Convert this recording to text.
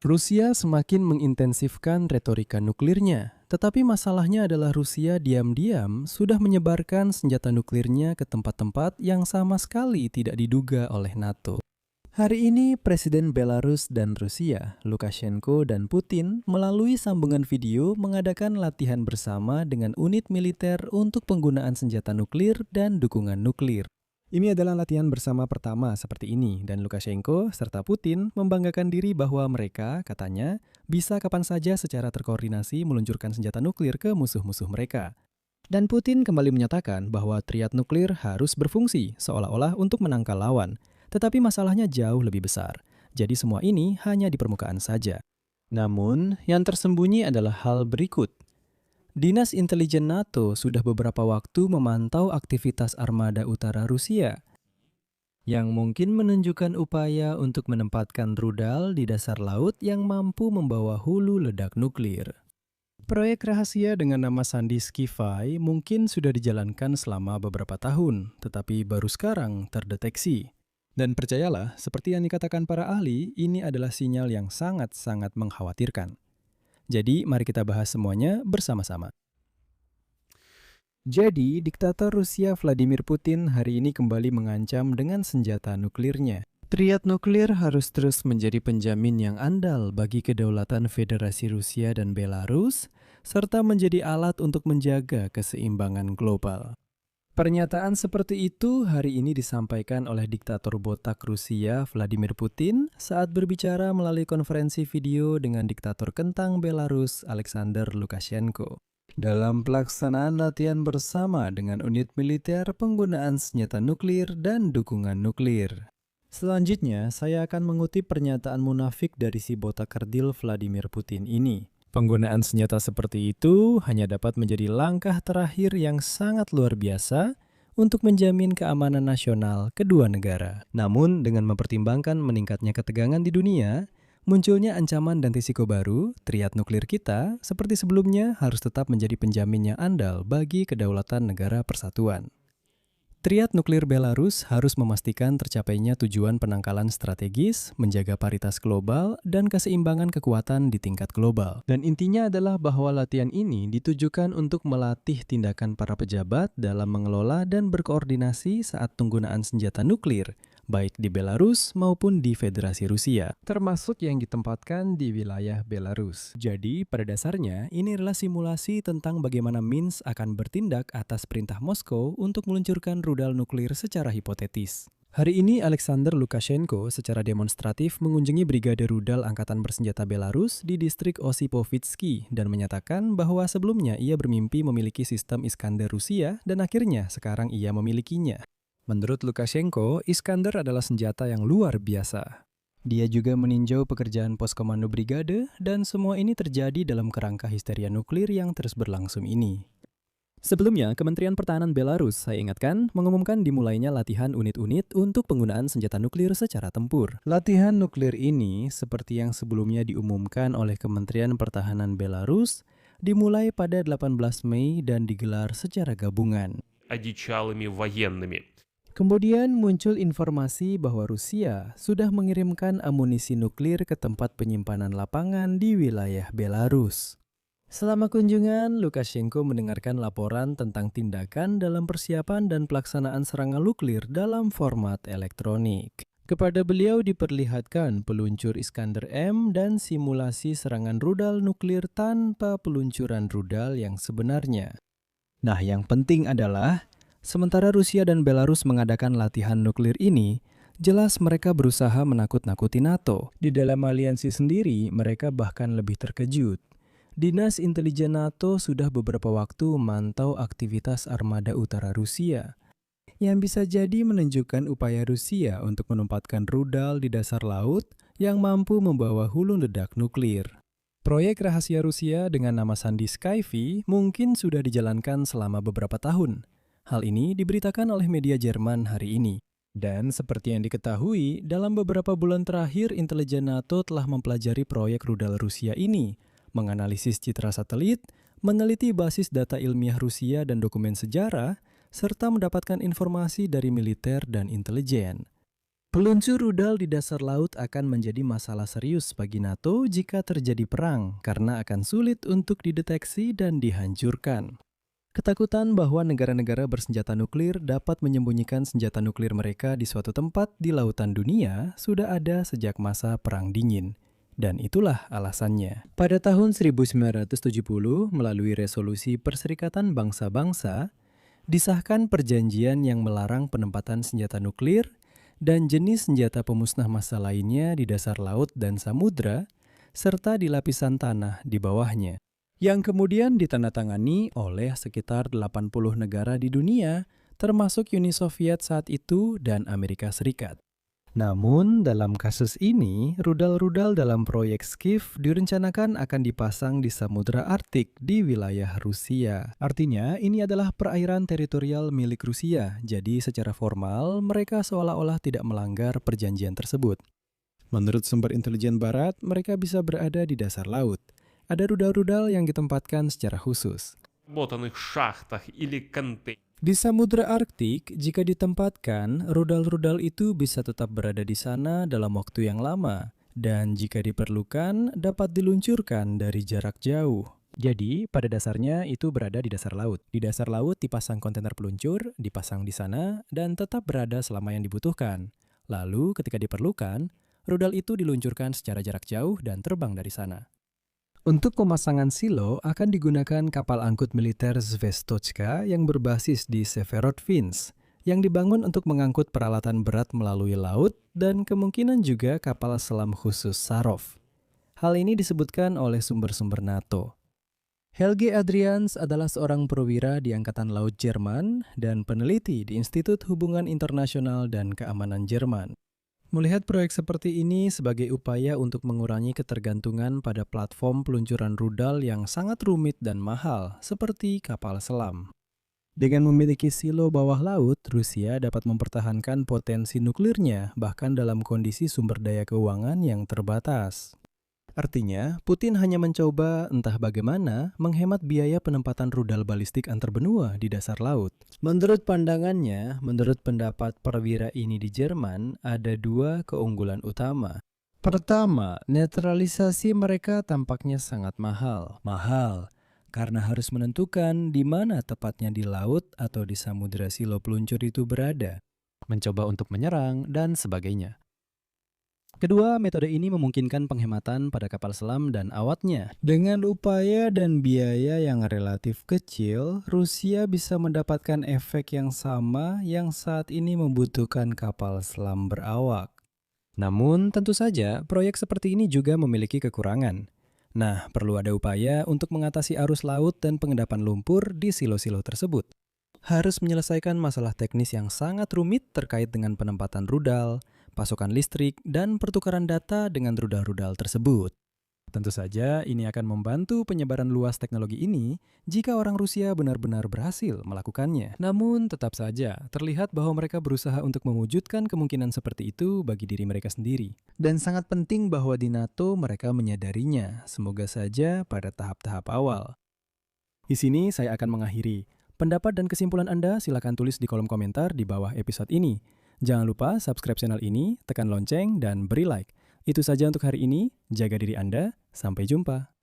Rusia semakin mengintensifkan retorika nuklirnya, tetapi masalahnya adalah Rusia diam-diam sudah menyebarkan senjata nuklirnya ke tempat-tempat yang sama sekali tidak diduga oleh NATO. Hari ini, Presiden Belarus dan Rusia, Lukashenko dan Putin, melalui sambungan video mengadakan latihan bersama dengan unit militer untuk penggunaan senjata nuklir dan dukungan nuklir. Ini adalah latihan bersama pertama seperti ini, dan Lukashenko serta Putin membanggakan diri bahwa mereka, katanya, bisa kapan saja secara terkoordinasi meluncurkan senjata nuklir ke musuh-musuh mereka. Dan Putin kembali menyatakan bahwa triad nuklir harus berfungsi seolah-olah untuk menangkal lawan, tetapi masalahnya jauh lebih besar. Jadi semua ini hanya di permukaan saja. Namun, yang tersembunyi adalah hal berikut. Dinas Intelijen NATO sudah beberapa waktu memantau aktivitas armada utara Rusia, yang mungkin menunjukkan upaya untuk menempatkan rudal di dasar laut yang mampu membawa hulu ledak nuklir. Proyek rahasia dengan nama Sandi Skify mungkin sudah dijalankan selama beberapa tahun, tetapi baru sekarang terdeteksi. Dan percayalah, seperti yang dikatakan para ahli, ini adalah sinyal yang sangat-sangat mengkhawatirkan. Jadi, mari kita bahas semuanya bersama-sama. Jadi, diktator Rusia Vladimir Putin hari ini kembali mengancam dengan senjata nuklirnya. Triad nuklir harus terus menjadi penjamin yang andal bagi kedaulatan Federasi Rusia dan Belarus, serta menjadi alat untuk menjaga keseimbangan global. Pernyataan seperti itu hari ini disampaikan oleh diktator botak Rusia Vladimir Putin saat berbicara melalui konferensi video dengan diktator kentang Belarus Alexander Lukashenko. Dalam pelaksanaan latihan bersama dengan unit militer penggunaan senjata nuklir dan dukungan nuklir. Selanjutnya, saya akan mengutip pernyataan munafik dari si botak kerdil Vladimir Putin ini. Penggunaan senjata seperti itu hanya dapat menjadi langkah terakhir yang sangat luar biasa untuk menjamin keamanan nasional kedua negara. Namun, dengan mempertimbangkan meningkatnya ketegangan di dunia, munculnya ancaman dan risiko baru, triad nuklir kita, seperti sebelumnya, harus tetap menjadi penjamin yang andal bagi kedaulatan negara persatuan. Triad nuklir Belarus harus memastikan tercapainya tujuan penangkalan strategis, menjaga paritas global, dan keseimbangan kekuatan di tingkat global. Dan intinya adalah bahwa latihan ini ditujukan untuk melatih tindakan para pejabat dalam mengelola dan berkoordinasi saat penggunaan senjata nuklir, baik di Belarus maupun di Federasi Rusia, termasuk yang ditempatkan di wilayah Belarus. Jadi, pada dasarnya, ini adalah simulasi tentang bagaimana Minsk akan bertindak atas perintah Moskow untuk meluncurkan rudal nuklir secara hipotetis. Hari ini, Alexander Lukashenko secara demonstratif mengunjungi Brigade Rudal Angkatan Bersenjata Belarus di distrik Osipovitsky dan menyatakan bahwa sebelumnya ia bermimpi memiliki sistem Iskander Rusia dan akhirnya sekarang ia memilikinya. Menurut Lukashenko, Iskander adalah senjata yang luar biasa. Dia juga meninjau pekerjaan pos komando brigade, dan semua ini terjadi dalam kerangka histeria nuklir yang terus berlangsung ini. Sebelumnya, Kementerian Pertahanan Belarus, saya ingatkan, mengumumkan dimulainya latihan unit-unit untuk penggunaan senjata nuklir secara tempur. Latihan nuklir ini, seperti yang sebelumnya diumumkan oleh Kementerian Pertahanan Belarus, dimulai pada 18 Mei dan digelar secara gabungan. Одичалыми военными. Kemudian muncul informasi bahwa Rusia sudah mengirimkan amunisi nuklir ke tempat penyimpanan lapangan di wilayah Belarus. Selama kunjungan, Lukashenko mendengarkan laporan tentang tindakan dalam persiapan dan pelaksanaan serangan nuklir dalam format elektronik. Kepada beliau diperlihatkan peluncur Iskander M dan simulasi serangan rudal nuklir tanpa peluncuran rudal yang sebenarnya. Nah, yang penting adalah sementara Rusia dan Belarus mengadakan latihan nuklir ini, jelas mereka berusaha menakut-nakuti NATO. Di dalam aliansi sendiri, mereka bahkan lebih terkejut. Dinas Intelijen NATO sudah beberapa waktu memantau aktivitas armada utara Rusia, yang bisa jadi menunjukkan upaya Rusia untuk menempatkan rudal di dasar laut yang mampu membawa hulu ledak nuklir. Proyek rahasia Rusia dengan nama Sandi Skify mungkin sudah dijalankan selama beberapa tahun. Hal ini diberitakan oleh media Jerman hari ini. Dan seperti yang diketahui, dalam beberapa bulan terakhir intelijen NATO telah mempelajari proyek rudal Rusia ini, menganalisis citra satelit, meneliti basis data ilmiah Rusia dan dokumen sejarah, serta mendapatkan informasi dari militer dan intelijen. Peluncur rudal di dasar laut akan menjadi masalah serius bagi NATO jika terjadi perang, karena akan sulit untuk dideteksi dan dihancurkan. Ketakutan bahwa negara-negara bersenjata nuklir dapat menyembunyikan senjata nuklir mereka di suatu tempat di lautan dunia sudah ada sejak masa Perang Dingin. Dan itulah alasannya. Pada tahun 1970, melalui resolusi Perserikatan Bangsa-Bangsa, disahkan perjanjian yang melarang penempatan senjata nuklir dan jenis senjata pemusnah massa lainnya di dasar laut dan samudra, serta di lapisan tanah di bawahnya, yang kemudian ditandatangani oleh sekitar 80 negara di dunia, termasuk Uni Soviet saat itu dan Amerika Serikat. Namun, dalam kasus ini, rudal-rudal dalam proyek Skiff direncanakan akan dipasang di Samudra Arktik di wilayah Rusia. Artinya, ini adalah perairan teritorial milik Rusia, jadi secara formal mereka seolah-olah tidak melanggar perjanjian tersebut. Menurut sumber intelijen barat, mereka bisa berada di dasar laut. Ada rudal-rudal yang ditempatkan secara khusus. Работанных шахтах или контейнерах. Di Samudra Arktik, jika ditempatkan, rudal-rudal itu bisa tetap berada di sana dalam waktu yang lama, dan jika diperlukan, dapat diluncurkan dari jarak jauh. Jadi, pada dasarnya itu berada di dasar laut. Di dasar laut dipasang kontainer peluncur, dipasang di sana, dan tetap berada selama yang dibutuhkan. Lalu, ketika diperlukan, rudal itu diluncurkan secara jarak jauh dan terbang dari sana. Untuk pemasangan silo akan digunakan kapal angkut militer Zvezdochka yang berbasis di Severodvinsk, yang dibangun untuk mengangkut peralatan berat melalui laut dan kemungkinan juga kapal selam khusus Sarov. Hal ini disebutkan oleh sumber-sumber NATO. Helge Adrians adalah seorang perwira di Angkatan Laut Jerman dan peneliti di Institut Hubungan Internasional dan Keamanan Jerman. Melihat proyek seperti ini sebagai upaya untuk mengurangi ketergantungan pada platform peluncuran rudal yang sangat rumit dan mahal, seperti kapal selam. Dengan memiliki silo bawah laut, Rusia dapat mempertahankan potensi nuklirnya, bahkan dalam kondisi sumber daya keuangan yang terbatas. Artinya, Putin hanya mencoba entah bagaimana menghemat biaya penempatan rudal balistik antarbenua di dasar laut. Menurut pandangannya, menurut pendapat perwira ini di Jerman, ada dua keunggulan utama. Pertama, netralisasi mereka tampaknya sangat mahal. Mahal, karena harus menentukan di mana tepatnya di laut atau di samudera silo peluncur itu berada, mencoba untuk menyerang, dan sebagainya. Kedua, metode ini memungkinkan penghematan pada kapal selam dan awaknya. Dengan upaya dan biaya yang relatif kecil, Rusia bisa mendapatkan efek yang sama yang saat ini membutuhkan kapal selam berawak. Namun, tentu saja, proyek seperti ini juga memiliki kekurangan. Nah, perlu ada upaya untuk mengatasi arus laut dan pengendapan lumpur di silo-silo tersebut. Harus menyelesaikan masalah teknis yang sangat rumit terkait dengan penempatan rudal, pasokan listrik, dan pertukaran data dengan rudal-rudal tersebut. Tentu saja ini akan membantu penyebaran luas teknologi ini jika orang Rusia benar-benar berhasil melakukannya. Namun tetap saja terlihat bahwa mereka berusaha untuk mewujudkan kemungkinan seperti itu bagi diri mereka sendiri. Dan sangat penting bahwa di NATO mereka menyadarinya, semoga saja pada tahap-tahap awal. Di sini saya akan mengakhiri. Pendapat dan kesimpulan Anda silakan tulis di kolom komentar di bawah episode ini. Jangan lupa subscribe channel ini, tekan lonceng, dan beri like. Itu saja untuk hari ini. Jaga diri Anda. Sampai jumpa.